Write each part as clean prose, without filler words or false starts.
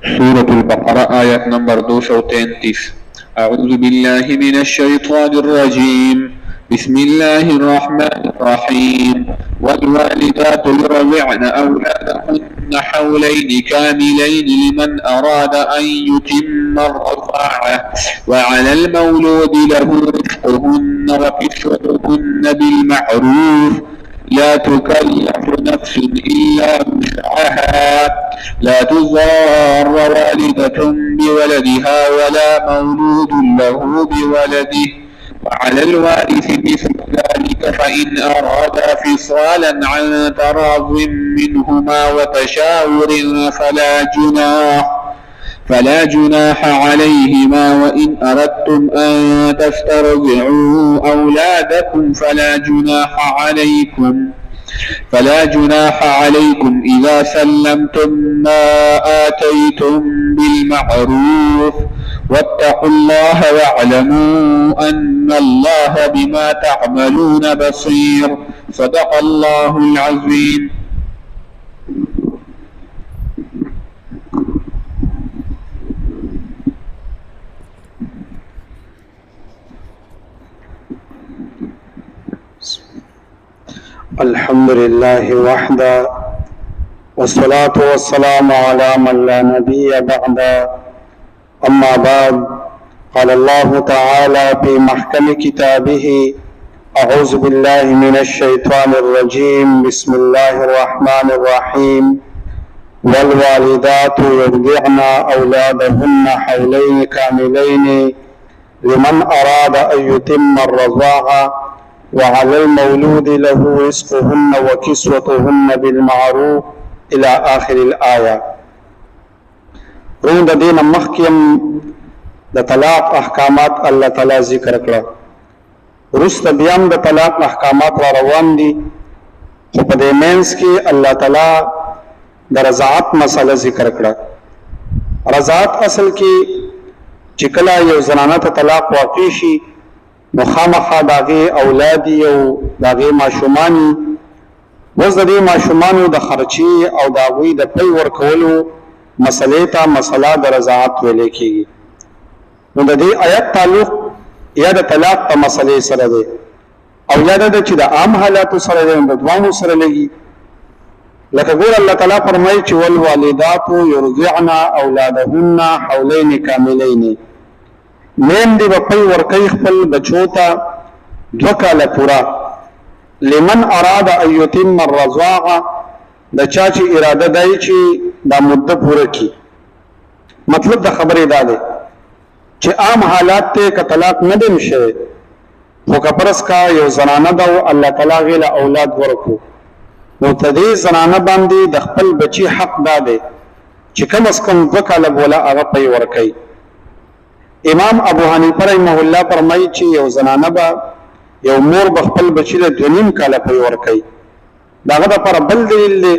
سورة البقرة آية نمبر 233. أعوذ بالله من الشيطان الرجيم. بسم الله الرحمن الرحيم. والوالدات يرضعن أولادهن حولين كاملين لمن أراد أن يتم الرضاعة وعلى المولود له رزقهن وكسوتهن بالمعروف لا تكلف نفس إلا وسعها لا تضار والدة بولدها ولا مولود له بولده وعلى الوارث مثل ذلك فإن أرادا فصالا عن تراض منهما وتشاور فلا جناح عليهما وإن أردتم أن تسترضعوا أولادكم فلا جناح عليكم إذا سلمتم ما آتيتم بالمعروف واتقوا الله واعلموا أن الله بما تعملون بصير. صدق الله العظيم. الحمد لله وحده والصلاة والسلام على من لا نبي بعده. أما بعد، قال الله تعالى في محكم كتابه: أعوذ بالله من الشيطان الرجيم. بسم الله الرحمن الرحيم. والوالدات يرضعن أولادهن حولين كاملين لمن أراد أن يتم الرضاعة وعلى المولود له رزقهن وكسوتهن بالمعروف الى آخر الآية. روند دین مخکیم د طلاق احکامات الله تعالی ذکر کړه، رست بیان د طلاق احکامات را روان دي، خو په دې مینس کې الله تعالی د رضاعت مسله ذکر کړه. رضاعت اصل کې چې کله یو زنانه ته طلاق واقع شي نو خامخا داغه اولادی او داغه ماشومانی وز د دې ماشومانو د خرچي او داغوی د پي ورکولو مسلې ته مسله د رضاعت ویل کېږي. نو د دې آیت تعلق یا د طلاق په مسلې سره دی او یا د چې د عام حالاتو سره دی، د دوانو سره لګي. لکه ګور الله تعالی فرمایي چې والوالدات يرضعن اولادهن حولين كاملين، مین دی بپی ورکی خپل بچو تا 2 کاله پورا. لمن اراد ان یتم الرضاعه، د چا چې اراده دی چې دا مدته پوره کی. مطلب د خبرې دا دی چې عام حالات ته ک طلاق نه دی مشه، خو کپرس کا یو زنانه دا الله تعالی غیله اولاد ورکو، نو تدې زنانه باندې د خپل بچی حق دا دی چې کم از کم 2 کاله بولا هغه پی ورکی. امام ابو حنیفه رحمه الله فرمایي چې یو زنانه با یو مور بخپل بچی له 2.5 کاله پي ورکي. داغه لپاره بل دلیل دی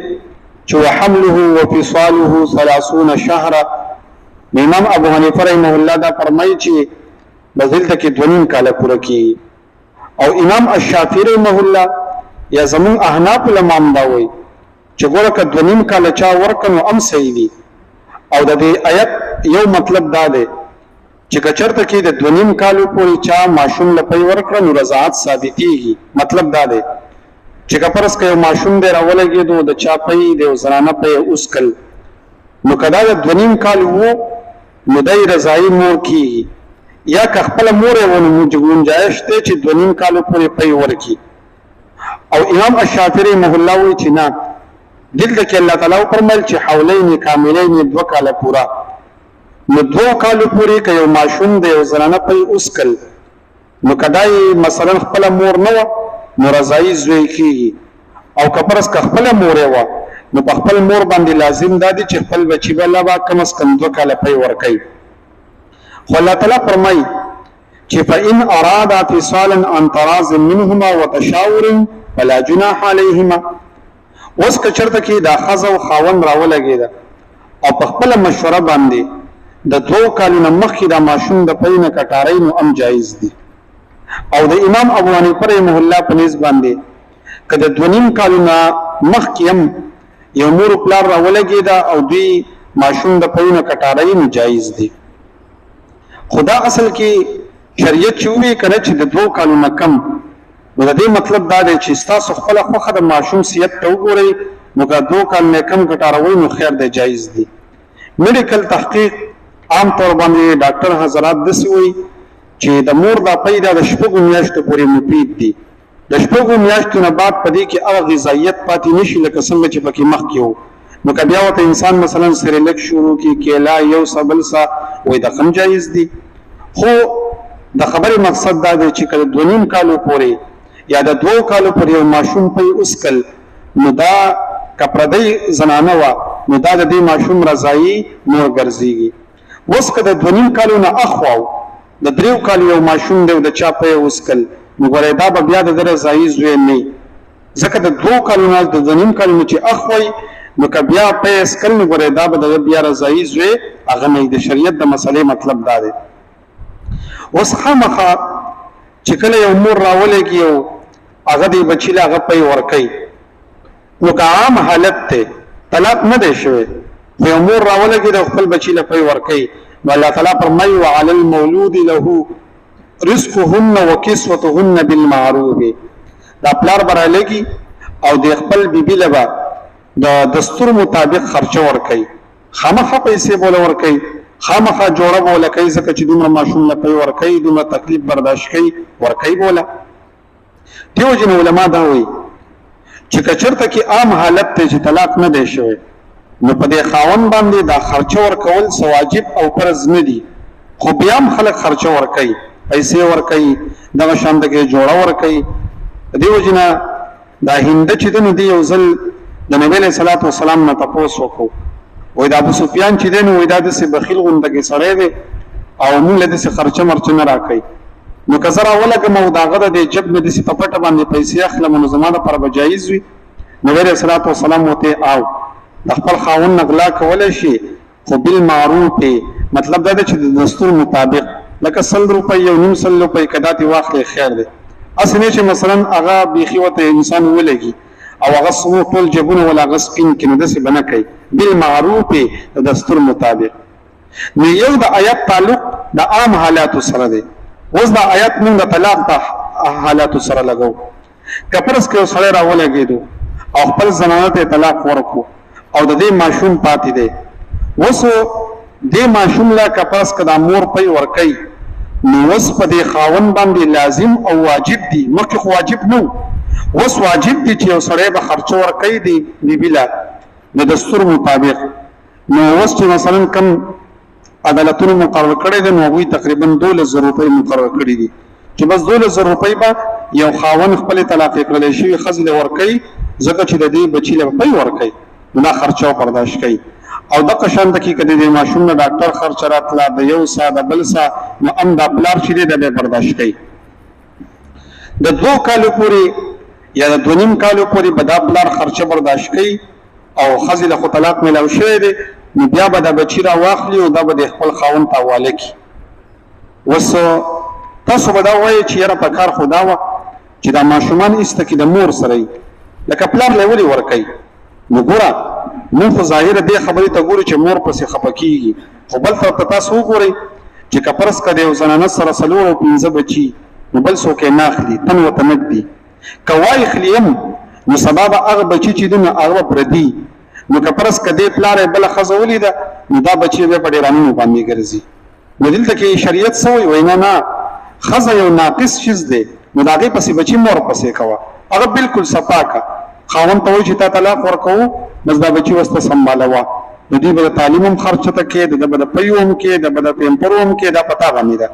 چې وحمله وفصاله 30 شهرا. امام ابو حنیفه رحمه الله دا فرمایي چې بذلته کې 2.5 کاله پوره کی. او امام الشافعي رحمه الله یا زمون احناف علماء دا وایي چې ګوره ک 2.5 کاله چا ورکنو ام صحیح دي. او د دې آیت یو مطلب دا دی چې کچرته کې د 2.5 کالو پورې چا ماشوم لپی ورکړه نو رضاعت ثابتېږي. مطلب دا دی چې کپرس کې ماشوم دی راولګي د چا پي د زنانه پي اوسکل، نو کدا د 2.5 کالو وو نو دای رضای مور کی یا که خپل مور ونه گنجائش ته چې 2.5 کالو پورې پي ورکی. او امام الشافعي محله وی چې نه، دلته کې الله تعالی فرمایل چې حولین کاملین 2 کاله پورا. نو 2 کالو پورې که یو ماشوم دی یو زنانه پي اوسکل نو کدای مثلا خپل مور نه نو رضای زوی کیږي. او کپرس که خپل مور و نو په خپل مور باندې لازم دادی چې خپل بچی بل با کم از کم 2 کاله پي ورکي. خو الله تعالی فرمایي چې فإن أرادا فصالا عن تراض منهما وتشاور فلا جناح عليهما. اوس که چرته کې دا خزه او خاوند راولګي دا او په خپل مشوره باندې د 2 کالونو مخکې دا ماشوم د پینه کټارۍ نو ام جایز دي. او د امام ابو حنیفه رحمه الله په نسبت باندې کله 2.5 کالونو مخکې هم یو مور پلار راولګي دا او دوی ماشوم د پوینه کټارای نه جایز دي. خدا اصل کې شریعت چې وی کنه چې د 2 کالو نه کم، نو د دې مطلب دا دی چې تاسو خپل خوخه د ماشوم صحت ته وګورئ، نو که 2 کال نه کم کټاروي نو خیر دی، جایز دي. میډیکل تحقیق عام طور باندې ډاکټر حضرات دسی وي چې د مور د پیدا د شپږو میاشتو پورې مفید دي. د شپږو میاشتو نه بعد پدې کې هغه غذایت پاتې نشي لکه څنګه چې پکې مخکې وو. نو که بیا ورته انسان مثلا سریلک شروع کړي، کیلا یو څه بل څه، وایي د هم جایز دي. خو د خبرې مقصد دا دی چې کله 2.5 کالو پورې یا د 2 کالو پورې یو ماشوم پی اسکل، نو دا که پردی زنانه وه نو دا د دې ماشوم رضایي مور ګرځېږي. اوس که د 2.5 کالو نه اخوا د 3 کالو یو ماشوم دی او د چا پی اسکل، نو ګورئ دا به بیا د ده رضایي زوی نه وي، ځکه د 2 کالو نه د 2.5 کالو نه چې اخوئ نو که بیا پی اسکل، نو ګورئ دا به د ده بیا رضایي زوی هغه نه وي. د شریعت د مسلې مطلب دا دی. اوس خامخا چې کله یو مور راولېږي او هغه دې بچي له هغه پی ورکوي، نو که عام حالت ته طلاق نه دی شوی، خو یو مور راولېږي د خپل بچي له پی ورکوي، نو الله تعالی فرمایي وعلى المولود له رزقهن وکسوتهن بالمعروف. دا پلار به رالیږي او د خپل بیبي له به د دستور مطابق خرچه ورکوي، خامخا پیسې بوله ورکوي، خامخا جوړه بوله کوي، ځکه چې دومره ماشوم له پی ورکوي، دومره تکلیف برداشت کوي، ورکوي بوله. دیو جن علما دا وایي چې که چېرته کې عام حالت دی چې طلاق نه دی شوی، نو په دې خاوند باندې دا خرچه ورکول څه واجب او فرض نه دي، خو بیا هم خلک خرچه ورکوي، پیسې ورکوي، دغه شان دغه جوړه ورکوي. دیو جنا دا هند چې د یو ځل د نبی علیہ الصلوۃ والسلام نه تاسو وکړو، وای دا ابو سفیان چې دین وای دا د سی بخیل غوندګي سره دی او موږ له دې خرچه مرچ نه راکړي، نو که زرا ولګم او داغه د جب نه د سی په پټه باندې پیسې اخلم نو زماده پر بجایز وي. نبی علیہ الصلوۃ والسلام وته او د خپل خاوند نغلا کول شي، خو بالمعروف، مطلب دا چې د دستور مطابق، لکه 100 روپۍ یو نیم 100 روپۍ کدا تی واخلې خیر دی. اسنه چې مثلا هغه بيخي وته انسان ولګي او هغه سمو ټول جبونه ولا غسپین کې نو دسه بنه کوي، بالمعروف د دستور مطابق. نو یو د آیات تعلق د عام حالات سره دی. اوس د آیات موږ د طلاق د حالات سره لګو. کپرس کې سره راولګېدو او خپل زنانه ته طلاق ورکو او د دې ماشوم پاتې دی، اوس دې ماشوم لا کپرس کدا مور پي ورکي، نو اوس په دې خاون باندې لازم او واجب دي، مخکې خو واجب نو، اوس واجب دي چې یو سړی به خرچه ورکوي دی بلا د دستور مطابق. نو اوس چې مثلا کم عدالتونو مقرر کړی دی، نو هغوی تقریبا 12,000 روپۍ مقرر کړي دي چې بس 12,000 روپۍ به یو خاون خپل طلاق کړلی شوي ښځې له ورکوي، ځکه چې د دې بچي له پی ورکوي، نو دا خرچه برداشت کوي. او دغه شان د کې که د ماشوم نه ډاکټر خرچه راتله د یو سا د بل سا، نو هم دا پلار چې دی د به برداشت کوي. د 2 کالو پورې یا د 2.5 کالو پورې به دا پلار خرچه برداشت کوي او ښځې له خو طلاق میلاو شوی دی، نو بیا به دا بچي را واخلي او دا به د خپل خاوند ته حواله کړي. اوس تاسو به دا وایئ چې یاره په کار خو دا وه چې دا ماشومان ایسته کې د مور سره وي، لکه پلار له ولې ورکوي. نو ګوره مونږ خو ظاهره دې خبرې ته ګورو چې مور پسې خفه کېږي، خو بل طرف ته تاسو وګورئ چې که فرض که د یو زنانه سره 4 او 5 بچي، نو بل څوک یې نه اخلي، تن ورته نه ږدي. که واخلي هم نو سبا به هغه بچي چې دي نو هغه به پردي، نو که فرض که دې پلار یې بله ښځه ولیده نو دا بچي بیا په ډېرانونو باندې ګرځي. نو دلته کې شریعت څه وایي؟ وایي نه، ښځه یو ناقص چیز دی، نو د هغې پسې بچي مور پسې کوه، هغه بالکل صفا که. خاوند ته وایي چې تا طلاق ورکوو، بس دا بچي وسته سنبالوه، نو دوی به د تعلیم هم خرچه ته کې، د به د پیو هم کې، د به د پیمپرو هم کې، دا په تا باندې ده.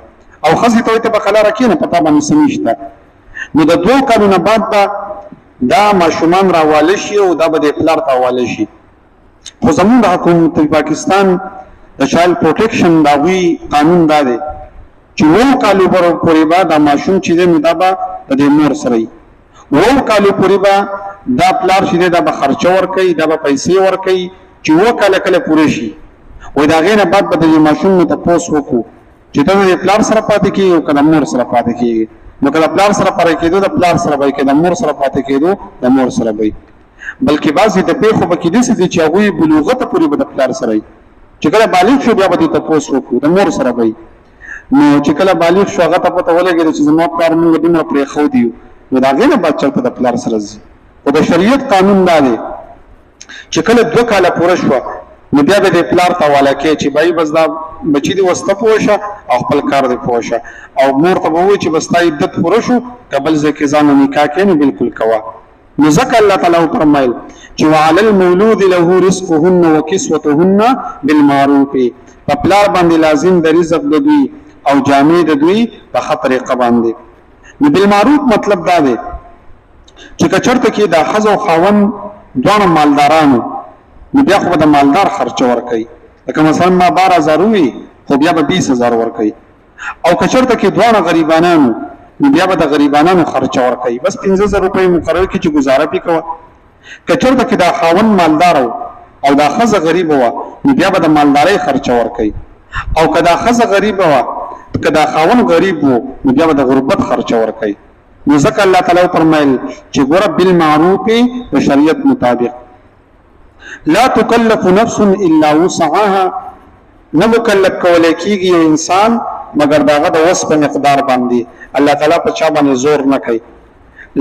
او ښځې ته وایي ته به قلاره کښېنه، په تا باندې څه نشته. نو د 2 کالو نه بعد به دا ماشومان راواله شي او دا به د پلار ته حواله شي. خو زمونږ د حکومت پاکستان د چایلډ پروټیکشن د هغوی قانون دا دی چې 9 کالو پورې به دا ماشوم چې دی نو دا به د دې مور سره وي. 9 کالو پورې به دا پلار چې دی دا به خرچه ورکوي، دا به پیسې ورکوي چې 9 کاله کله پوره شي. وایي د هغې نه بعد به د دې ماشوم نه تپوس وکړو چې ته د پلار سره پاتې کېږي او که د مور سره پاتې کېږي. نو که د پلار سره پاتې کېدو د پلار سره به وي، که د مور سره پاتې کېدو د مور سره به وي. بلکې بعضې د پېښو به کېدای شي چې هغوی بلوغته پورې به د پلار سره وي، چې کله بالغ شو بیا به دې تپوس وکړو د مور سره به نو چې کله بالغ شو هغه ته پته ولګېده چې زما پلار موږ دومره پرېښودي یو نو د هغې نه بعد چېرته د پلار سره ځي خو د شریعت قانون دا دی چې کله 2 کاله پوره شوه نو بیا به دې پلار ته حواله کوې چې بھائی بس دا بچي دې وسته پوه شه او خپل کار دې پوه شه او مور ته به ووایي چې بس تا عدت پوره شو که بل ځای کې ځان نکاح کوې نو بلکل کوه نو ځکه الله تعالی وفرمایل چې وعلى المولود له رزقهن وکسوتهن بالمعروف په پلار باندې لازم د رزق د دوی او جامې د دوی په ښه طریقه باندې نو بالمعروف مطلب دا دی چې که چېرته کې د ښځه او خاوند دواړه مالدارانو نو بیا خو به د مالدار خرچه ورکوي لکه مثلا ما 12000 وي خو بیا به 20000 ورکوي او که چېرته کې دواړه غریبانانو نو بیا به د غریبانانو خرچه ورکوي بس 15000 روپۍ مقرر کړي چې ګزاره پې کوه که چېرته کې دا خاوند مالدار او دا ښځه غریبه وه نو بیا به د مالدارۍ خرچه ورکوي او که دا ښځه غریبه وه که دا خاوند غریب و نو بیا به د غربت خرچه ورکوي نو ځکه الله تعالی وفرمایل چې ګوره بالمعروف د شریعت مطابق لا تکلف نفس الا وسعها نه مکلف کولی کېږي یو انسان مګر د هغه د وس په مقدار باندې الله تعالی په چا باندې زور نه کوي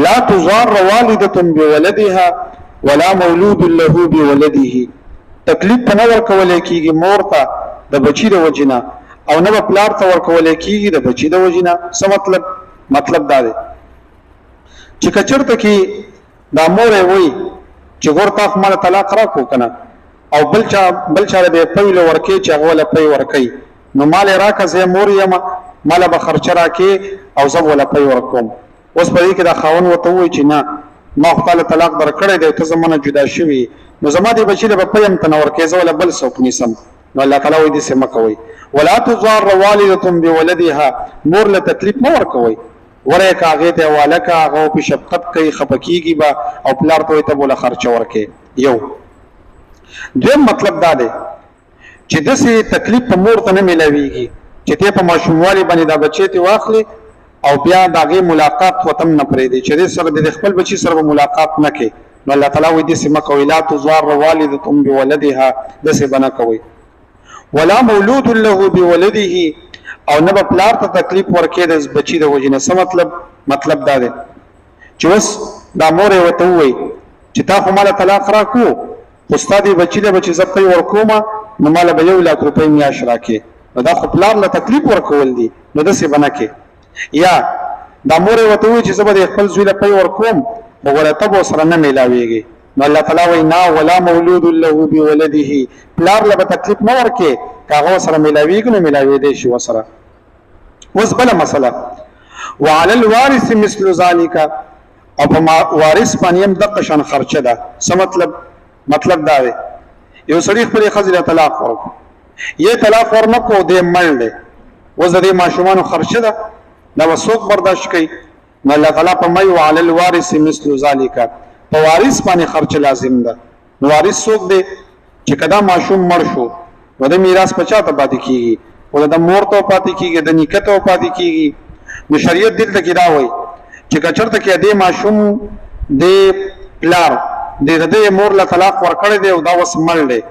لا تضار والدة بولدها ولا مولود له بولده تکلیف په نه ورکولی کېږي مور ته د بچي د وجې نه او نه به پلار ته ورکولی کېږي د بچي د وجې نه څه مطلب دا دی چې که چېرته کې دا مور یې وایي چې ګور تا خو ماله طلاق راکړو که نه او بل چاله به یې پی له ورکوي چې هغه وله پی ورکوي نو مال یې راکړه زه یې مور یم ماله به خرچه راکړې او زه به وله پی ورکوم اوس په دې کې دا خاوند ورته ووایي چې نه ما خو تاله طلاق درکړی دی ته زما نه جدا شوي نو زما دې بچي له به پی هم ته نه ورکوې زه وله بل څوک نیسم نو الله تعالی وایي داسې مه کوئ ولا تضار والدة بولدها مور له تکلیف مه ورکوئ ورې که هغې ته حواله که هغه پې شفقت کوي خفه کېږي به او پلار ته وایي ته به له خرچه ورکوې یو دویم مطلب دا دی چې داسې تکلیف په مور ته نه میلاویږي چې ته په ماشوموالي باندې دا بچی ته واخلې او بیا د هغې ملاقات ورته هم نه پرېږدي چې دې سره د خپل بچي سره به ملاقات نه کوي نو الله تعالی وایي داسې مه کوئ لا تضار والدة بولدها داسې به نه کوئ ولا مولود له بولده او نه به پلار ته تکلیف ورکوي د بچي د وجې نه څه مطلب دا دی چې اوس دا مور یې ورته ووایي چې تا خو ماله طلاق راکړو خو ستا دې بچي له بچي زه پی ورکومه نو ماله به 1,00,000 روپۍ میاشت راکړې نو دا خو پلار له تکلیف ورکول دي نو داسې به نه کوې یا دا مور یې ورته ووایي چې زه به د خپل زوی له پی ورکوم خو ګوره ته به ورسره نه میلاویږي نو الله تعالی وایي نه ولا مولود له بولده پلار له به تکلیف نه ورکې که هغه ورسره میلاویږي نو میلاویدی شي ورسره اوس بله مسله وعلى الوارث مثل ذلك او په وارث باندې هم دغه شان خرچه ده څه مطلب دا دی یو سړي خپلې ښځې له طلاق ورکړو یې طلاق ورنکړو دی مړ دی اوس د دې ماشومانو خرچه ده دا به څوک برداشت کوي نو الله تعالی فرمایي وعلى الوارث مثل ذلك په وارث باندې خرچه لازم ده نو وارث څوک دی چې که دا ماشوم مړ شو نو د میراث په چا ته پاتې کېږي او د مور ته پاتې کېږي د نیکه ته پاتې کېږي نو شریعت دلته کې دا وایي چې که چېرته کې دې ماشوم د پلار د دې مور له طلاق ورکړی دی او دا اوس مړ دی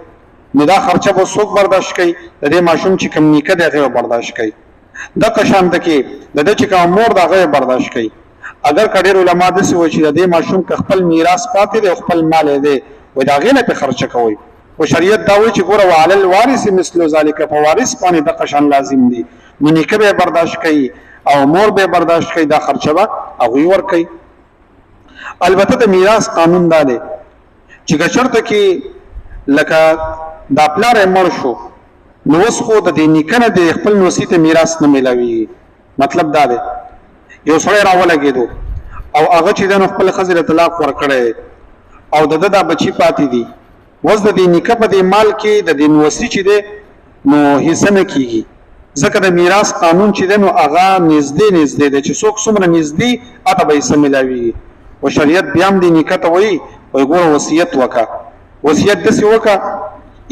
نو دا خرچه به څوک برداشت کوي د دې ماشوم چې کوم نیکه دی هغې به برداشت کوي دغه شانته کې د ده چې کوم مور د هغه برداشت کوي اگر که ډېر علما داسې وایي چې د دې ماشوم که خپل میراث پاتې دی او خپل مال یې دی وایي د هغې نه پرې خرچه کوئ و شریعت دا وایي چې ګوره وعلى الوارث مثل ذلك په وارث باندې دغه شان لازم دي نو نیکه به یې برداشت کوي او مور به برداشت کوي دا خرچه به هغوی ورکوي البته د میراث قانون دا دی چې که چېرته کې لکه دا پلار یې مړ شو نو اوس خو د دې نیکه نه د خپل نوسي ته میراث نه میلاویږي مطلب دا دی یو سړی راولګېدو او هغه چې دی نو خپل ښځې له طلاق ورکړی او د ده دا بچي پاتې دي اوس د دې نیکه په دې مال کې د دې نوسي چې دی نو حصه نه کېږي ځکه د میراث قانون چې دی نو هغه نږدې دی چې څوک څومره نږدې هغه به حصه میلاویږي و شریعت بیا هم دې نیکه ته وایي وایي ګوره وصیت وکړه وصیت داسې وکړه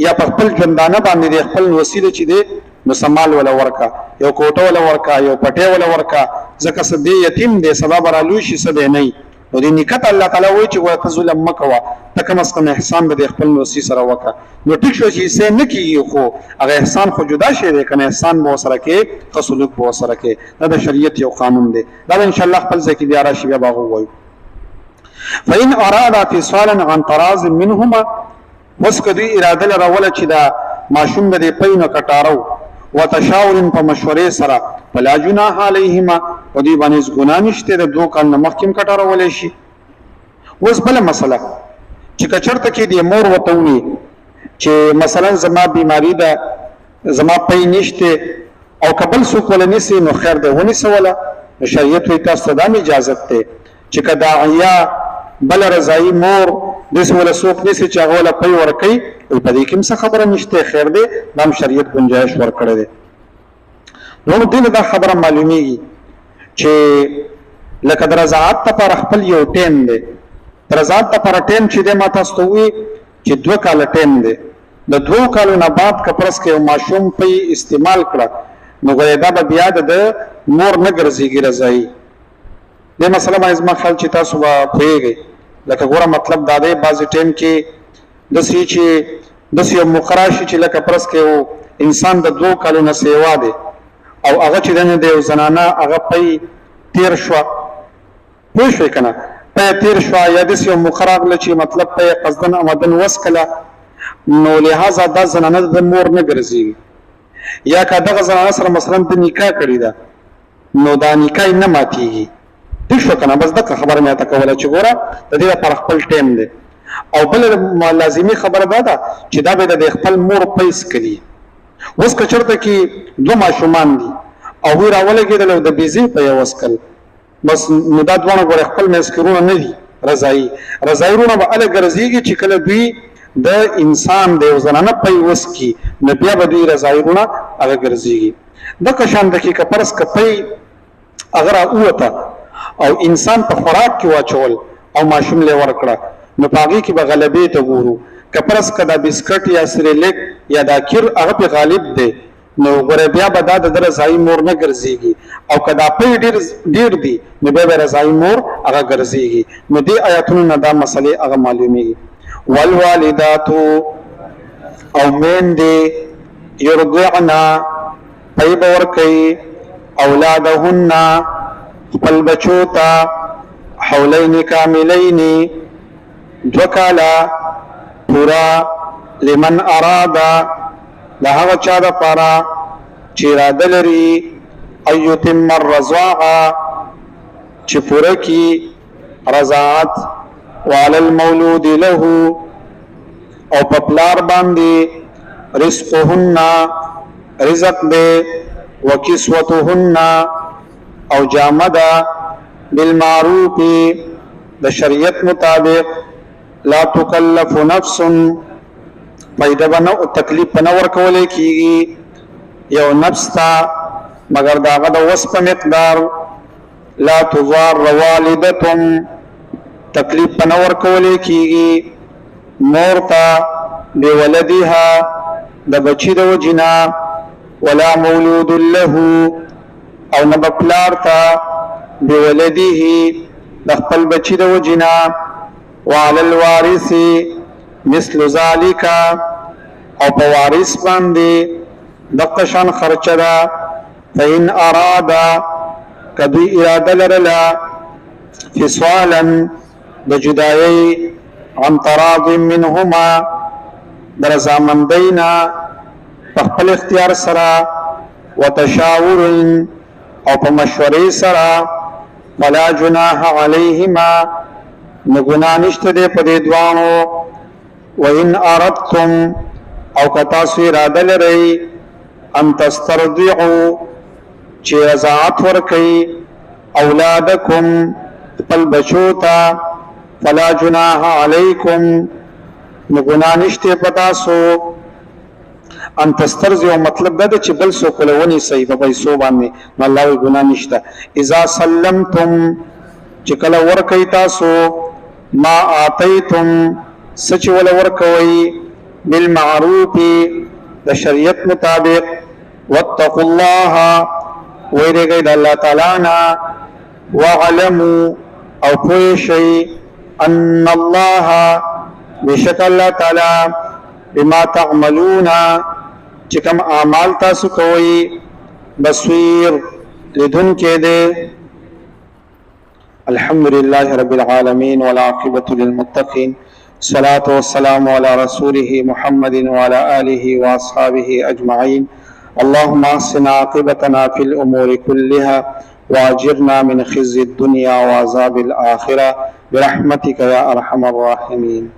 یا په خپل ژوندانه باندې د خپل وسیله چې دی نو سمال ولا ورکا یو کوټه ولا ورکا یو پټه ولا ورکا ځکه څه دی یتیم دی سبا به رالوی شي څه دی نه نو دې نکاح الله تعالی وایي چې ورته ظلم مه کوه ته کم از کم احسان به د خپل نوسي سره وکړه نو ټیک شو چې حصې نه کېږي خو هغه احسان خو جدا شی دی که نه احسان به ورسره کې ښه سلوک به ورسره کې دا د شریعت یو قانون دی دا به انشاءالله خپل ځای کې بیا راشي بیا به هغه ووایو فإن أرادا فصالا عن تراض منهما اوس که دوی اراده لروله چې دا ماشوم به د پی نه کټارو وتشاور په مشورې سره فلا جناح علیهما په دې باندې ګناه نشته د 2 کال نه مخکې هم کټارولی شي اوس بله مسله چې که چېرته کې د مور ورته ووایي چې مثلا زما بیماري ده زما پی نشته او که بل څوک وله نیسي نو خیر دی ونیسوله شریعت وایي تاسو ته دا هم اجازت دی چې که داعیه بل رضایي مور داسې وله څوک نیسي چې هغه وله پی ورکوي په دې کې هم څه خبره نشته خیر دی دا هم شریعت گنجایش ورکړی دی نو دې نه دا خبره معلومیږي چې لکه د رضاعت دپاره خپل یو ټیم دی د رضاعت دپاره ټیم چې دی ما تاسو ته ووایي چې 2 کاله ټیم دی د 2 کالو نه بعد که فرض کړه یو ماشوم پی استعمال کړه نو ګویا دا به بیا د مور نه ګرځېږي رضایي دې مسله باندې زما خیال چې تاسو به پوهېږئ لکه ګوره مطلب دا دی بعضې ټیم کې داسې چې داسې یو موقع راشي چې لکه فرض کړه یو انسان د 2 کالو نه سیوا دی او هغه چې دی د یو زنانه هغه پی تیر شوه پوه شوې که نه پی تیر شوه یا داسې یو موقع راغله چې مطلب پی قصدن آمدن وسکله نو لحاظه دا زنانه د مور نه ګرځېږي یا که دغه زنانه سره مثلا د نکاح کړې ده نو دا نکاح نه ماتېږي ټیک شو که نه بس دغه خبره مې راته کوله چې ګوره د دې لپاره خپل ټیم دی او بله لازمي خبره دا ده چې دا به د خپل مور پی څکلي اوس که چېرته کې 2 ماشومان دي او هغوی راولګېدل او د بېزې په یې وسکل بس نو دا دواړه ګوره خپل منځ کې وروڼه نه دي رضایي وروڼه به هله ګرځېږي چې کله دوی د انسان د یو زنانه پی وسکي نو بیا به دوی رضایي وروڼه هغه ګرځېږي دغه شان ده کې که فرض که پی هغه راووته او انسان په خوراک کې واچول او ماشوم له ورکړه نو په هغې کې به غلبې ته ګورو که فرض که دا بسکټ یا سریلیک یا دا کیر هغه پې غالب دی نو ګوره بیا به دا د رضایي مور نه ګرځېږي او که دا پی ډېر دي نو بیا به رضایي مور هغه ګرځېږي نو دې آیاتونو نه دا مسلې هغه معلومېږي والوالداتو او میندې یرضعن پی به ورکوي اولادهن خپل بچو ته حولین کاملین 2 کاله پورا لمن اراده د هغه چا دپاره چې اراده لري ان یتم الرضاعه چې پوره کړي رضاعت وعلى المولود له او په پلار باندې رزقهن رزق دی وکسوتهن او جامه ده بالمعروف د شریعت مطابق لا تکلف نفس پیدا بنو تکلیف نه ورکولې کیږي یو نفس ته مگر داغه د وس په مقدار لا تضار والدتم تکلیف نه ورکولې کیږي مور ته بولدها د بچی د وجنا ولا مولود له او نه بپلار ته بولده د خپل بچی د وجنا وعلى الوارث مثل ذلك او په وارث باندې دغه شان خرچه ده فإن ارادا کدوی اراده لرله فصالا د جدایي عن تراض منهما در رضامندینا په خپل اختیار سره وتشاور او په مشورې سره فلا جناح علیهما نو ګناه نشته دی په دې دواړو وإن اردتم او که تاسو اراده لرئ ان تسترضعوا چې رضاعت ورکئ اولادکم خپل بچو ته فلا جناح علیکم نو ګناه نشته په تاسو ان تسترضعوا مطلب دا دی چې بل څوک ولونی صحیح په پیسو باندې نو الله وی ګناه نشته اذا سلمتم چې کله ورکئ تاسو ما آتیتم سچ ول ورکوي بالمعروف د شریعت مطابق واتقوا الله ويرګي د الله تعالی نه واعلموا او پوه شي ان الله بشک الله تعالی بما تعملون چې کوم اعمال تاسو کوئ بصیر لدن کې دے. الحمد لله رب العالمين والعاقبة للمتقين الصلاة والسلام على رسوله محمد وعلى آله وأصحابه أجمعين. اللهم أحسن عاقبتنا في الأمور كلها وأجرنا من خزي الدنيا وعذاب الآخرة برحمتك يا أرحم الراحمين.